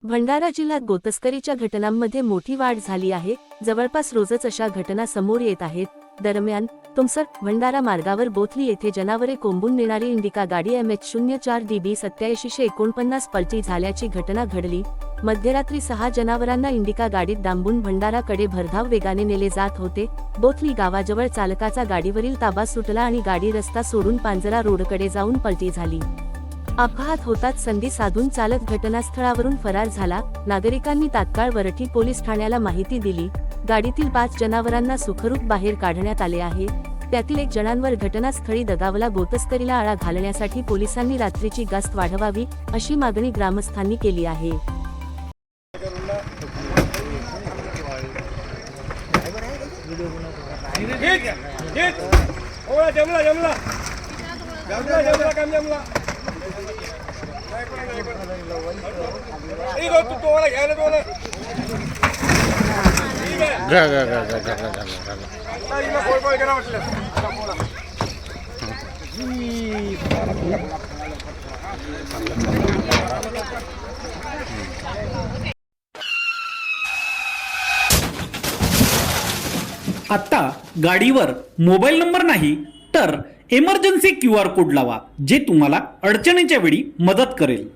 भंडारा जिल्ह्यात गोतस्करीच्या घटनांमध्ये मोठी वाढ झाली आहे। जवळपास रोजच अशा घटना समोर येत आहेत। दरम्यान तुमसर भंडारा मार्गावर बोथली येथे जनावरे कोंबून नेणारी इंडिका गाडी MH04DB 8749 पलटी झाल्याची घटना घडली। मध्यरात्री 6 जनावरांना इंडिका गाडीत डांबून भंडाराकडे भरधाव वेगाने नेले जात होते। बोथली गावाजवळ चालकाचा गाडीवरील ताबा सुटला आणि गाडी रस्ता सोडून पांजरा रोडकडे जाऊन पलटी झाली। अपघात होताच संधी साधून चालक घटनास्थळावरून फरार झाला। नागरिकांनी तात्काळ वरठी पोलीस ठाण्याला माहिती दिली। गाडीतील 5 जनावरांना सुखरूप बाहेर काढण्यात आले आहे। त्यातील 1 जणांवर घटनास्थळी दगावला। गोतस्करीला आळा घालण्यासाठी पोलिसांनी रात्रीची गस्त वाढवावी अशी मागणी ग्रामस्थांनी केली आहे। आता गाडीवर मोबाईल नंबर नाही तर इमर्जन्सी QR कोड लावा, जे तुम्हाला अडचणीच्या वेळी मदत करेल।